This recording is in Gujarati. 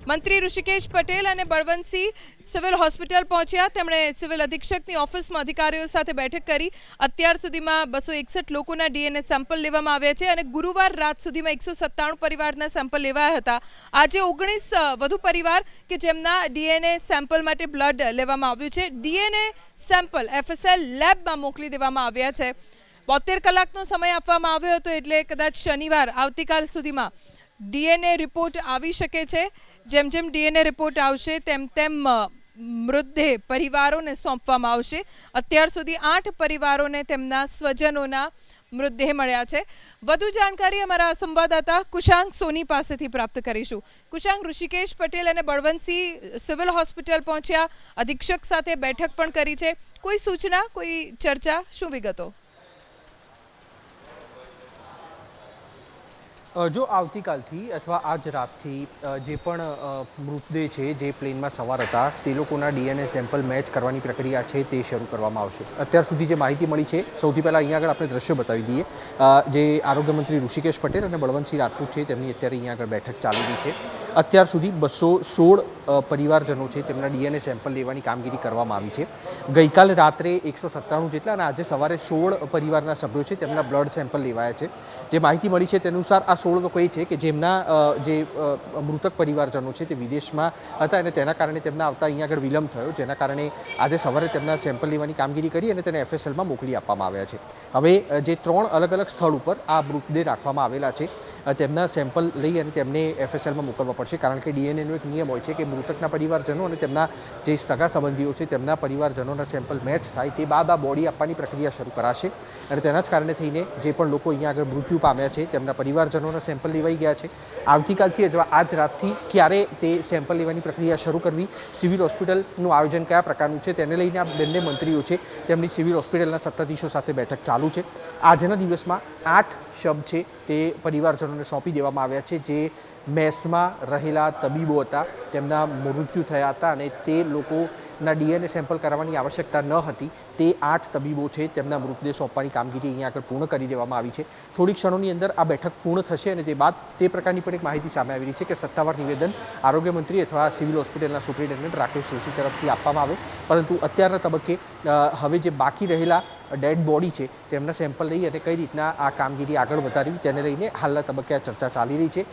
મંત્રી ઋષિકેશ પટેલ અને બળવંતસિંહ સિવિલ હોસ્પિટલ પહોંચ્યા। તેમણે સિવિલ અધિક્ષકની ઓફિસમાં અધિકારીઓ સાથે બેઠક કરી। અત્યાર સુધીમાં 261 લોકોના ડીએનએ સેમ્પલ લેવામાં આવ્યા છે અને ગુરુવાર રાત સુધીમાં 197 પરિવારના સેમ્પલ લેવાયા હતા। આજે 19 વધુ પરિવાર કે જેમના ડીએનએ સેમ્પલ માટે બ્લડ લેવામાં આવ્યું છે। ડીએનએ સેમ્પલ એફએસએલ લેબમાં મોકલી દેવામાં આવ્યા છે। 72 કલાકનો સમય આપવામાં આવ્યો હતો, એટલે કદાચ શનિવાર આવતીકાલ સુધીમાં ડીએનએ રિપોર્ટ આવી શકે છે। જેમ જેમ ડીએનએ રિપોર્ટ આવશે તેમ તેમ મૃતદેહ પરિવારોને સોંપવામાં આવશે। અત્યાર સુધી 8 પરિવારોને તેમના સ્વજનોના મૃતદેહ મળ્યા છે। વધુ જાણકારી અમારા સંવાદદાતા કુશાંક સોની પાસેથી પ્રાપ્ત કરીશું। કુશાંક, ઋષિકેશ પટેલ અને બળવંતસિંહ સિવિલ હોસ્પિટલ પહોંચ્યા, અધિક્ષક સાથે બેઠક પણ કરી છે। કોઈ સૂચના, કોઈ ચર્ચા, શું વિગતો? જો આવતીકાલથી અથવા આજ રાતથી જે પણ મૃતદેહ છે જે પ્લેનમાં સવાર હતા તે લોકોના ડીએનએ સેમ્પલ મેચ કરવાની પ્રક્રિયા છે તે શરૂ કરવામાં આવશે। અત્યાર સુધી જે માહિતી મળી છે, સૌથી પહેલાં અહીંયા આગળ આપણે દ્રશ્ય બતાવી દઈએ। જે આરોગ્ય મંત્રી ઋષિકેશ પટેલ અને બળવંતસિંહ રાજપૂત છે તેમની અત્યારે અહીંયા આગળ બેઠક ચાલી રહી છે। અત્યાર સુધી 216 પરિવારજનો છે તેમના ડીએનએ સેમ્પલ લેવાની કામગીરી કરવામાં આવી છે। ગઈકાલે રાત્રે 197 જેટલા અને આજે સવારે 16 પરિવારના સભ્યો છે તેમના બ્લડ સેમ્પલ લેવાયા છે। જે માહિતી મળી છે તે અનુસાર આ 16 લોકો એ છે કે જેમના જે મૃતક પરિવારજનો છે તે વિદેશમાં હતા અને તેના કારણે તેમના આવતા અહીંયા આગળ વિલંબ થયો, જેના કારણે આજે સવારે તેમના સેમ્પલ લેવાની કામગીરી કરી અને તેને એફએસએલમાં મોકલી આપવામાં આવ્યા છે। હવે જે 3 અલગ અલગ સ્થળ ઉપર આ મૃતદેહ રાખવામાં આવેલા છે તેમના સેમ્પલ લઈ અને તેમને એફએસએલમાં મોકલવા પડશે, કારણ કે ડીએનએનો એક નિયમ હોય છે કે મૃતકના પરિવારજનો અને તેમના જે સગા સંબંધીઓ છે તેમના પરિવારજનોના સેમ્પલ મેચ થાય તે બાદ આ બોડી આપવાની પ્રક્રિયા શરૂ કરાશે અને તેના જ કારણે થઈને જે પણ લોકો અહીંયા આગળ મૃત્યુ પામ્યા છે તેમના પરિવારજનોના સેમ્પલ લેવાઈ ગયા છે। આવતીકાલથી અથવા આજ રાતથી ક્યારે તે સેમ્પલ લેવાની પ્રક્રિયા શરૂ કરવી, સિવિલ હોસ્પિટલનું આયોજન કયા પ્રકારનું છે તેને લઈને આ બંને મંત્રીઓ છે તેમની સિવિલ હોસ્પિટલના સત્તાધીશો સાથે બેઠક ચાલુ છે। આજના દિવસમાં 8 શબ છે તે પરિવારજનોને સોંપી દેવામાં આવ્યા છે। જે મેસમાં રહેલા તબીબો હતા તેમના મૃત્યુ થયા હતા અને તે લોકોના ડીએનએ સેમ્પલ કરાવવાની આવશ્યકતા ન હતી તે 8 તબીબો છે તેમના મૃતદેહ સોંપવાની કામગીરી અહીંયા આગળ પૂર્ણ કરી દેવામાં આવી છે। થોડીક ક્ષણોની અંદર આ બેઠક પૂર્ણ થશે અને તે બાદ તે પ્રકારની પણ એક માહિતી સામે આવી રહી છે કે સત્તાવાર નિવેદન આરોગ્ય મંત્રી અથવા સિવિલ હોસ્પિટલના સુપ્રિન્ટેન્ડન્ટ રાકેશ જોશી તરફથી આપવામાં આવે, પરંતુ અત્યારના તબક્કે હવે જે બાકી રહેલા ડેડ બોડી છે તેમના સેમ્પલ લઈ અને કઈ રીતના આ કામગીરી આગળ વધારવી તેને લઈને હાલના તબક્કે આ ચર્ચા ચાલી રહી છે।